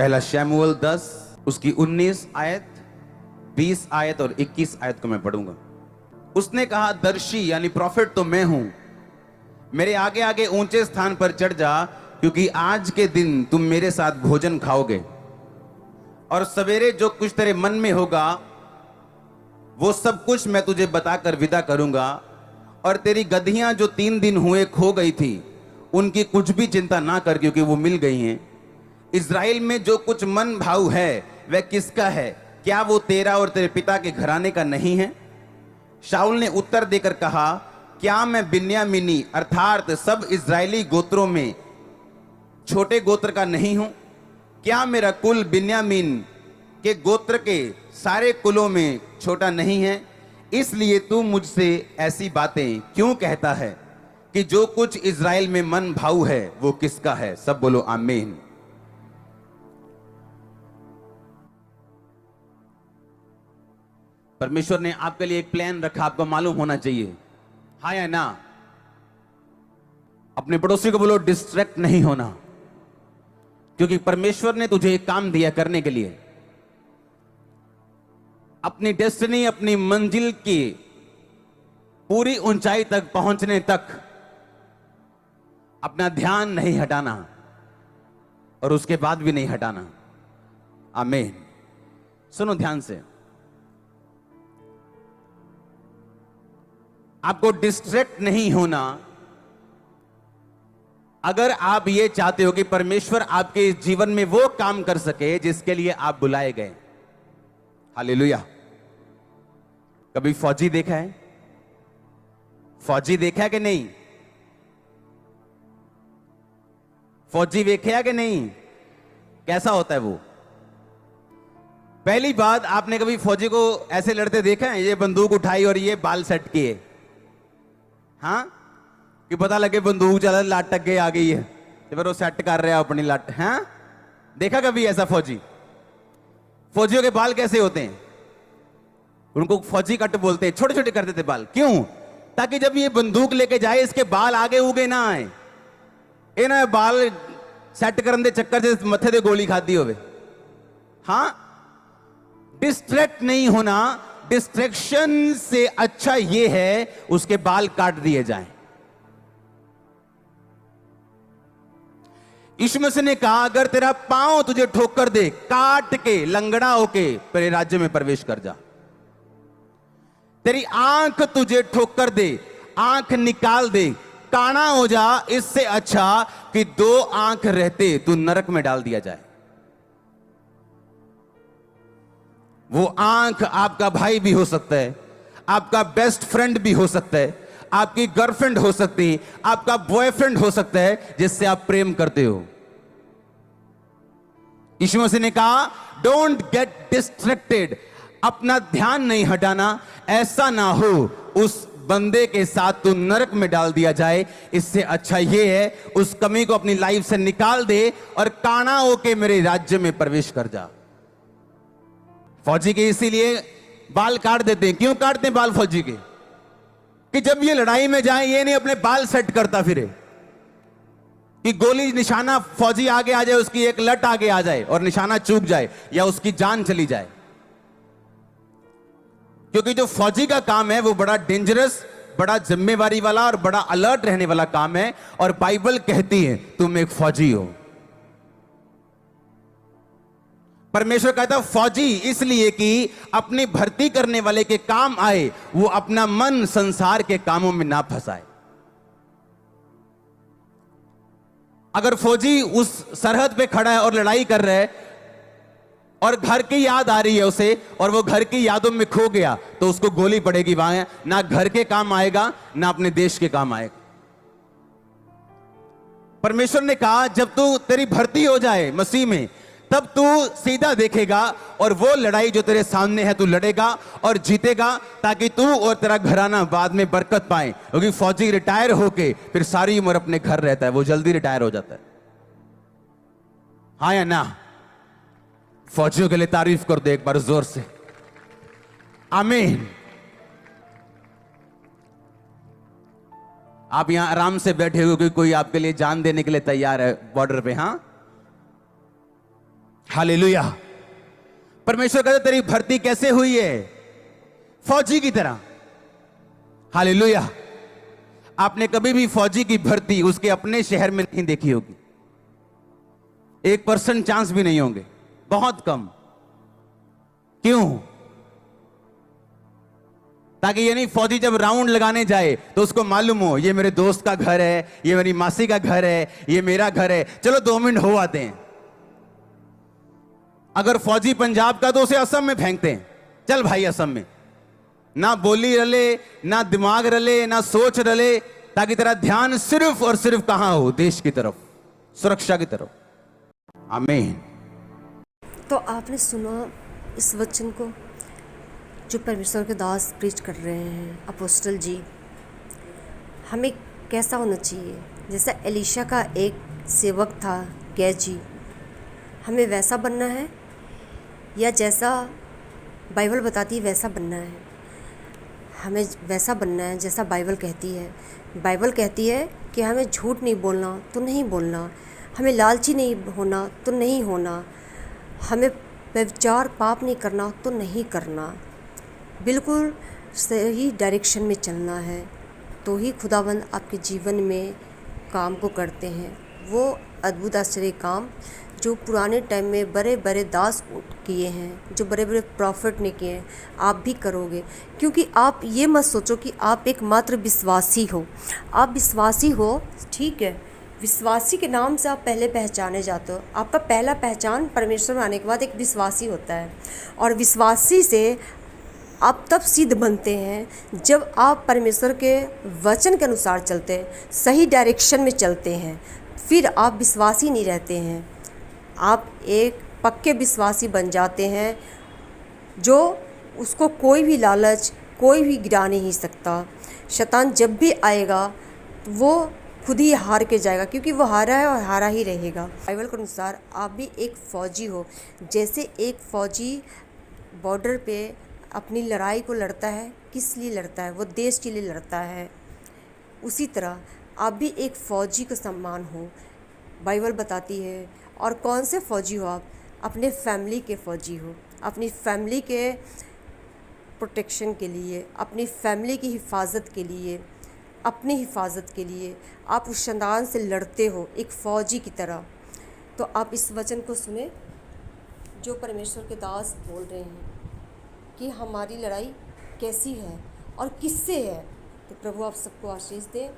पहला शमूएल 10 उसकी 19 आयत, 20 आयत और 21 आयत को मैं पढ़ूंगा। उसने कहा, दर्शी यानी प्रॉफिट तो मैं हूं, मेरे आगे आगे ऊंचे स्थान पर चढ़ जा, क्योंकि आज के दिन तुम मेरे साथ भोजन खाओगे और सवेरे जो कुछ तेरे मन में होगा वो सब कुछ मैं तुझे बताकर विदा करूंगा। और तेरी गधियां जो 3 दिन हुए खो गई थी, उनकी कुछ भी चिंता ना कर, क्योंकि वो मिल गई हैं। इज़राइल में जो कुछ मन भाव है वह किसका है? क्या वो तेरा और तेरे पिता के घराने का नहीं है? शाऊल ने उत्तर देकर कहा, क्या मैं बिन्यामीनी अर्थात सब इज़राइली गोत्रों में छोटे गोत्र का नहीं हूं? क्या मेरा कुल बिन्यामीन के गोत्र के सारे कुलों में छोटा नहीं है? इसलिए तू मुझसे ऐसी बातें क्यों कहता है कि जो कुछ इज़राइल में मन भाव है वो किसका है? सब बोलो आमीन। परमेश्वर ने आपके लिए एक प्लान रखा, आपको मालूम होना चाहिए, हाँ या ना? अपने पड़ोसी को बोलो डिस्ट्रैक्ट नहीं होना, क्योंकि परमेश्वर ने तुझे एक काम दिया करने के लिए। अपनी डेस्टिनी, अपनी मंजिल की पूरी ऊंचाई तक पहुंचने तक अपना ध्यान नहीं हटाना और उसके बाद भी नहीं हटाना। आमीन। सुनो ध्यान से, आपको डिस्ट्रैक्ट नहीं होना। अगर आप ये चाहते हो कि परमेश्वर आपके जीवन में वो काम कर सके जिसके लिए आप बुलाए गए। हालेलुया। कभी फौजी देखा है? फौजी देखा है कि नहीं? फौजी देखे है कि नहीं? कैसा होता है वो? पहली बात, आपने कभी फौजी को ऐसे लड़ते देखा है? ये बंदूक उठाई और ये बाल सेट किए, हाँ, कि पता लगे बंदूक चला, लाटक गई आ गई है, तो फिर वो सेट कर रहा है अपनी लाट। हाँ, देखा कभी ऐसा फौजी? फौजियों के बाल कैसे होते हैं? उनको फौजी कट बोलते हैं, छोटे छोटे कर देते बाल। क्यों? ताकि जब ये बंदूक लेके जाए इसके बाल आगे उगे ना आए। ये ना बाल सेट करने दे चक्कर से मथे दे गोली खाती होवे। हाँ, डिस्ट्रैक्ट नहीं होना। डिस्ट्रैक्शन से अच्छा ये है उसके बाल काट दिए जाएं। यीशु मसीह ने कहा, अगर तेरा पांव तुझे ठोकर दे, काट के लंगड़ा होके तेरे राज्य में प्रवेश कर जा। तेरी आंख तुझे ठोकर दे, आंख निकाल दे, काना हो जा, इससे अच्छा कि 2 आंख रहते तू नरक में डाल दिया जाए। वो आंख आपका भाई भी हो सकता है, आपका बेस्ट फ्रेंड भी हो सकता है, आपकी गर्लफ्रेंड हो सकती है, आपका बॉयफ्रेंड हो सकता है जिससे आप प्रेम करते हो। यीशु मसीह ने कहा, डोंट गेट डिस्ट्रैक्टेड। अपना ध्यान नहीं हटाना, ऐसा ना हो उस बंदे के साथ तू नरक में डाल दिया जाए। इससे अच्छा ये है उस कमी को अपनी लाइफ से निकाल दे और काना होके मेरे राज्य में प्रवेश कर जा। फौजी के इसीलिए बाल काट देते हैं। क्यों काटते हैं बाल फौजी के? कि जब ये लड़ाई में जाए ये नहीं अपने बाल सेट करता फिरे, कि गोली निशाना फौजी आगे आ जाए, उसकी एक लट आगे आ जाए और निशाना चूक जाए या उसकी जान चली जाए। क्योंकि जो फौजी का काम है वो बड़ा डेंजरस, बड़ा जिम्मेवारी वाला और बड़ा अलर्ट रहने वाला काम है। और बाइबल कहती है तुम एक फौजी हो। परमेश्वर कहता है फौजी इसलिए कि अपनी भर्ती करने वाले के काम आए, वो अपना मन संसार के कामों में ना फंसाए। अगर फौजी उस सरहद पे खड़ा है और लड़ाई कर रहा है और घर की याद आ रही है उसे और वो घर की यादों में खो गया, तो उसको गोली पड़ेगी, वहां ना घर के काम आएगा ना अपने देश के काम आएगा। परमेश्वर ने कहा जब तू तेरी भर्ती हो जाए मसीह में, तब तू सीधा देखेगा और वो लड़ाई जो तेरे सामने है तू लड़ेगा और जीतेगा, ताकि तू और तेरा घराना बाद में बरकत पाए। क्योंकि फौजी रिटायर होके फिर सारी उम्र अपने घर रहता है, वो जल्दी रिटायर हो जाता है। हाँ या ना? फौजियों के लिए तारीफ कर दो एक बार जोर से, आमीन। आप यहां आराम से बैठे हो कि कोई आपके लिए जान देने के लिए तैयार है बॉर्डर पे। हाँ, हालेलुया। परमेश्वर कहते तेरी भर्ती कैसे हुई है? फौजी की तरह। हालेलुया। आपने कभी भी फौजी की भर्ती उसके अपने शहर में नहीं देखी होगी। 1% चांस भी नहीं होंगे, बहुत कम। क्यों? ताकि ये नहीं फौजी जब राउंड लगाने जाए तो उसको मालूम हो ये मेरे दोस्त का घर है, ये मेरी मासी का घर है, ये मेरा घर है, चलो 2 मिनट हो आते हैं। अगर फौजी पंजाब का तो उसे असम में फेंकते हैं, चल भाई असम में। ना बोली रले, ना दिमाग रले, ना सोच रले, ताकि तेरा ध्यान सिर्फ और सिर्फ कहां हो? देश की तरफ, सुरक्षा की तरफ। आमीन। तो आपने सुना इस वचन को जो परमेश्वर के दास प्रीच कर रहे हैं, अपोस्टल जी। हमें कैसा होना चाहिए? जैसा एलीशा का एक सेवक था गेजी, हमें वैसा बनना है या जैसा बाइबल बताती है वैसा बनना है? हमें वैसा बनना है जैसा बाइबल कहती है। बाइबल कहती है कि हमें झूठ नहीं बोलना तो नहीं बोलना, हमें लालची नहीं होना तो नहीं होना, हमें व्यभिचार पाप नहीं करना तो नहीं करना। बिल्कुल सही डायरेक्शन में चलना है तो ही खुदाबंद आपके जीवन में काम को करते हैं। वो अद्भुत आश्चर्य काम जो पुराने टाइम में बड़े बड़े दास किए हैं, जो बड़े बड़े प्रॉफिट ने किए हैं, आप भी करोगे। क्योंकि आप ये मत सोचो कि आप एक मात्र विश्वासी हो। आप विश्वासी हो, ठीक है, विश्वासी के नाम से आप पहले पहचाने जाते हो। आपका पहला पहचान परमेश्वर में आने के बाद एक विश्वासी होता है, और विश्वासी से आप तब सिद्ध बनते हैं जब आप परमेश्वर के वचन के अनुसार चलते हैं, सही डायरेक्शन में चलते हैं। फिर आप विश्वासी नहीं रहते हैं, आप एक पक्के विश्वासी बन जाते हैं जो उसको कोई भी लालच, कोई भी गिरा नहीं सकता। शैतान जब भी आएगा तो वो खुद ही हार के जाएगा, क्योंकि वो हारा है और हारा ही रहेगा। बाइबल के अनुसार आप भी एक फ़ौजी हो। जैसे एक फ़ौजी बॉर्डर पे अपनी लड़ाई को लड़ता है, किस लिए लड़ता है? वो देश के लिए लड़ता है। उसी तरह आप भी एक फ़ौजी का सम्मान हो, बाइबल बताती है। और कौन से फ़ौजी हो आप? अपने फैमिली के फ़ौजी हो, अपनी फैमिली के प्रोटेक्शन के लिए, अपनी फैमिली की हिफाजत के लिए, अपनी हिफाजत के लिए आप उस शैतान से लड़ते हो एक फ़ौजी की तरह। तो आप इस वचन को सुने जो परमेश्वर के दास बोल रहे हैं कि हमारी लड़ाई कैसी है और किससे है। तो प्रभु आप सबको आशीष दे।